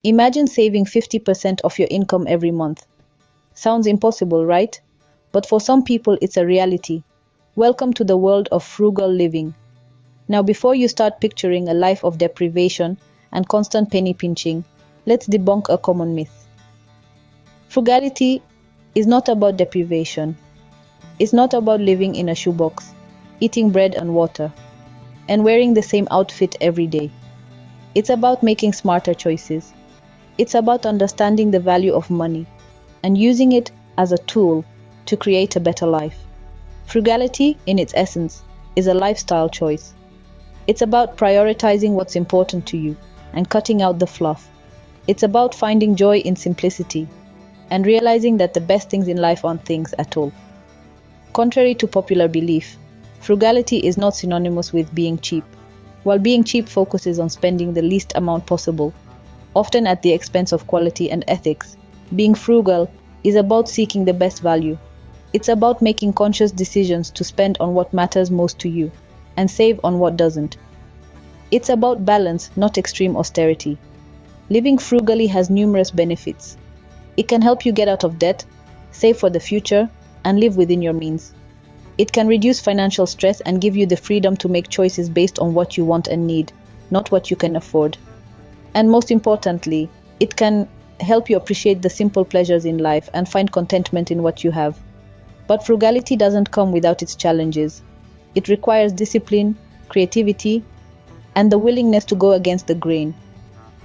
Imagine saving 50% of your income every month. Sounds impossible, right? But for some people, it's a reality. Welcome to the world of frugal living. Now, before you start picturing a life of deprivation and constant penny pinching, let's debunk a common myth. Frugality is not about deprivation. It's not about living in a shoebox, eating bread and water, and wearing the same outfit every day. It's about making smarter choices. It's about understanding the value of money and using it as a tool to create a better life. Frugality, in its essence, is a lifestyle choice. It's about prioritizing what's important to you and cutting out the fluff. It's about finding joy in simplicity and realizing that the best things in life aren't things at all. Contrary to popular belief, frugality is not synonymous with being cheap. While being cheap focuses on spending the least amount possible, often at the expense of quality and ethics, being frugal is about seeking the best value. It's about making conscious decisions to spend on what matters most to you and save on what doesn't. It's about balance, not extreme austerity. Living frugally has numerous benefits. It can help you get out of debt, save for the future, and live within your means. It can reduce financial stress and give you the freedom to make choices based on what you want and need, not what you can afford. And most importantly, it can help you appreciate the simple pleasures in life and find contentment in what you have. But frugality doesn't come without its challenges. It requires discipline, creativity, and the willingness to go against the grain.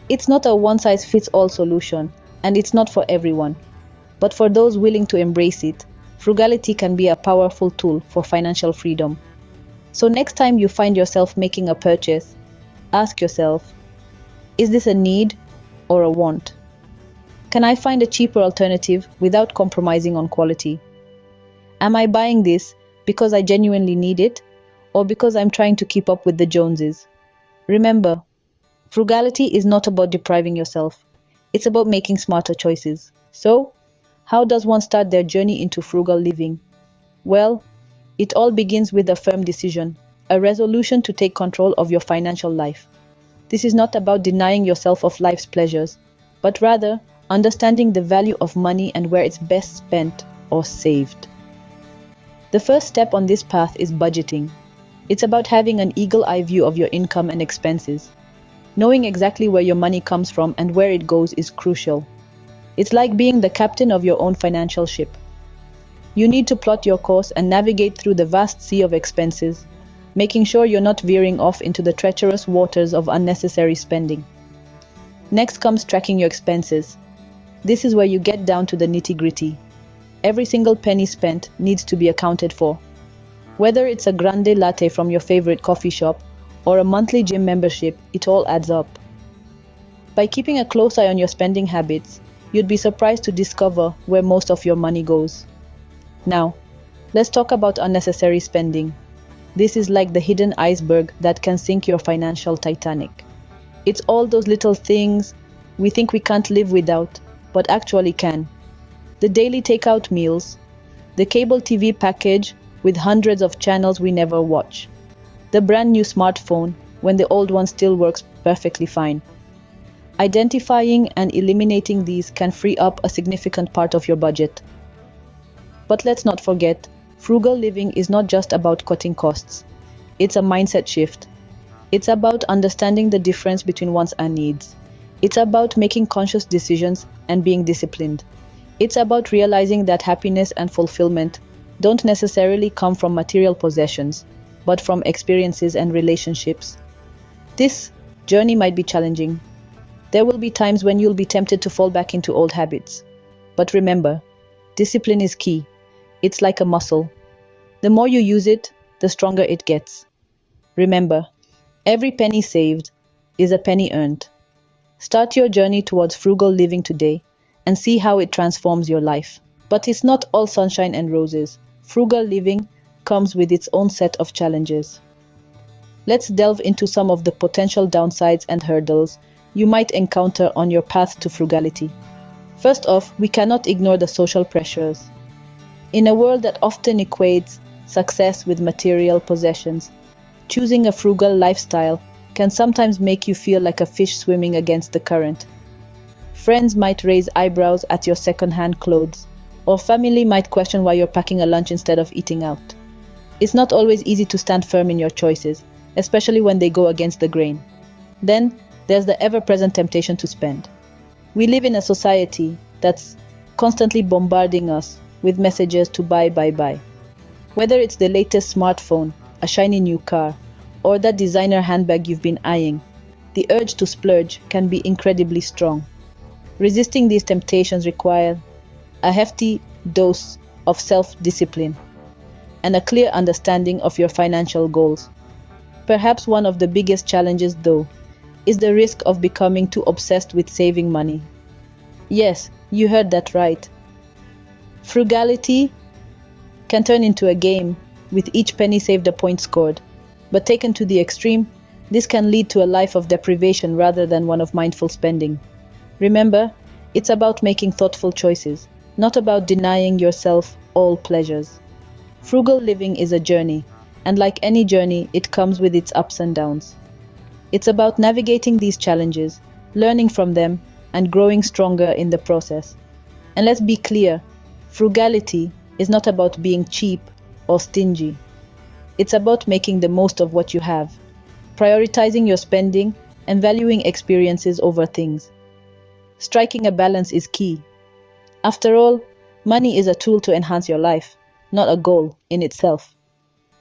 It's not a one-size-fits-all solution, and it's not for everyone. But for those willing to embrace it, frugality can be a powerful tool for financial freedom. So next time you find yourself making a purchase, ask yourself, is this a need or a want? Can I find a cheaper alternative without compromising on quality? Am I buying this because I genuinely need it or because I'm trying to keep up with the Joneses? Remember, frugality is not about depriving yourself. It's about making smarter choices. So, how does one start their journey into frugal living? Well, it all begins with a firm decision, a resolution to take control of your financial life. This is not about denying yourself of life's pleasures, but rather understanding the value of money and where it's best spent or saved. The first step on this path is budgeting. It's about having an eagle-eye view of your income and expenses. Knowing exactly where your money comes from and where it goes is crucial. It's like being the captain of your own financial ship. You need to plot your course and navigate through the vast sea of expenses, making sure you're not veering off into the treacherous waters of unnecessary spending. Next comes tracking your expenses. This is where you get down to the nitty-gritty. Every single penny spent needs to be accounted for. Whether it's a grande latte from your favorite coffee shop or a monthly gym membership, it all adds up. By keeping a close eye on your spending habits, you'd be surprised to discover where most of your money goes. Now, let's talk about unnecessary spending. This is like the hidden iceberg that can sink your financial Titanic. It's all those little things we think we can't live without, but actually can. The daily takeout meals, the cable TV package with hundreds of channels we never watch, the brand new smartphone when the old one still works perfectly fine. Identifying and eliminating these can free up a significant part of your budget. But let's not forget, frugal living is not just about cutting costs. It's a mindset shift. It's about understanding the difference between wants and needs. It's about making conscious decisions and being disciplined. It's about realizing that happiness and fulfillment don't necessarily come from material possessions, but from experiences and relationships. This journey might be challenging. There will be times when you'll be tempted to fall back into old habits. But remember, discipline is key. It's like a muscle. The more you use it, the stronger it gets. Remember, every penny saved is a penny earned. Start your journey towards frugal living today and see how it transforms your life. But it's not all sunshine and roses. Frugal living comes with its own set of challenges. Let's delve into some of the potential downsides and hurdles you might encounter on your path to frugality. First off, we cannot ignore the social pressures. In a world that often equates success with material possessions, choosing a frugal lifestyle can sometimes make you feel like a fish swimming against the current. Friends might raise eyebrows at your second-hand clothes, or family might question why you're packing a lunch instead of eating out. It's not always easy to stand firm in your choices, especially when they go against the grain. Then, there's the ever-present temptation to spend. We live in a society that's constantly bombarding us with messages to buy, buy, buy. Whether it's the latest smartphone, a shiny new car, or that designer handbag you've been eyeing, the urge to splurge can be incredibly strong. Resisting these temptations requires a hefty dose of self-discipline and a clear understanding of your financial goals. Perhaps one of the biggest challenges, though, is the risk of becoming too obsessed with saving money. Yes, you heard that right. Frugality can turn into a game, with each penny saved a point scored. But taken to the extreme, this can lead to a life of deprivation rather than one of mindful spending. Remember, it's about making thoughtful choices, not about denying yourself all pleasures. Frugal living is a journey, and like any journey, it comes with its ups and downs. It's about navigating these challenges, learning from them, and growing stronger in the process. And let's be clear, frugality is not about being cheap or stingy. It's about making the most of what you have, prioritizing your spending, and valuing experiences over things. Striking a balance is key. After all, money is a tool to enhance your life, not a goal in itself.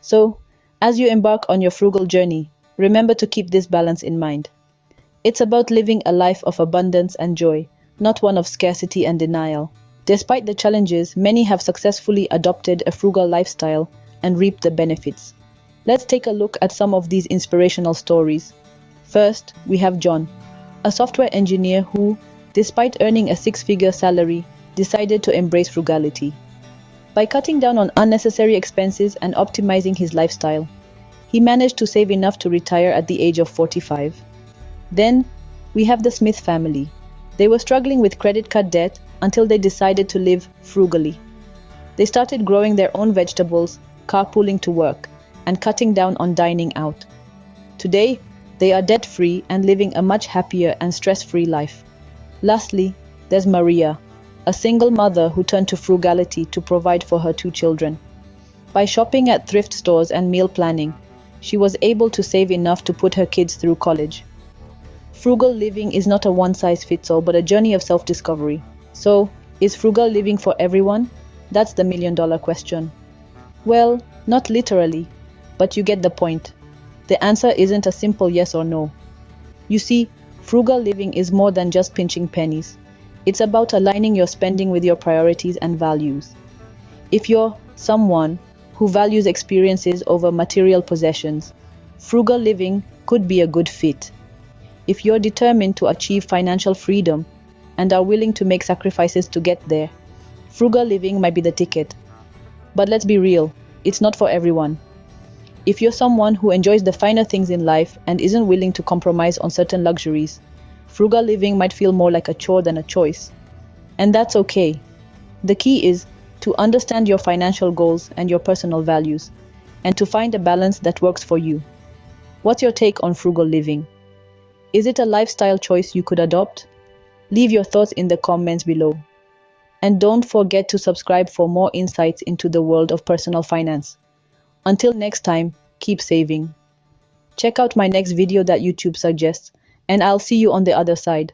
So, as you embark on your frugal journey, remember to keep this balance in mind. It's about living a life of abundance and joy, not one of scarcity and denial. Despite the challenges, many have successfully adopted a frugal lifestyle and reaped the benefits. Let's take a look at some of these inspirational stories. First, we have John, a software engineer who, despite earning a six-figure salary, decided to embrace frugality. By cutting down on unnecessary expenses and optimizing his lifestyle, he managed to save enough to retire at the age of 45. Then, we have the Smith family. They were struggling with credit card debt until they decided to live frugally. They started growing their own vegetables, carpooling to work, and cutting down on dining out. Today, they are debt-free and living a much happier and stress-free life. Lastly, there's Maria, a single mother who turned to frugality to provide for her two children. By shopping at thrift stores and meal planning, she was able to save enough to put her kids through college. Frugal living is not a one-size-fits-all, but a journey of self-discovery. So, is frugal living for everyone? That's the million-dollar question. Well, not literally, but you get the point. The answer isn't a simple yes or no. You see, frugal living is more than just pinching pennies. It's about aligning your spending with your priorities and values. If you're someone who values experiences over material possessions, frugal living could be a good fit. If you're determined to achieve financial freedom and are willing to make sacrifices to get there, frugal living might be the ticket. But let's be real, it's not for everyone. If you're someone who enjoys the finer things in life and isn't willing to compromise on certain luxuries, frugal living might feel more like a chore than a choice. And that's okay. The key is to understand your financial goals and your personal values, and to find a balance that works for you. What's your take on frugal living? Is it a lifestyle choice you could adopt? Leave your thoughts in the comments below. And don't forget to subscribe for more insights into the world of personal finance. Until next time, keep saving. Check out my next video that YouTube suggests, and I'll see you on the other side.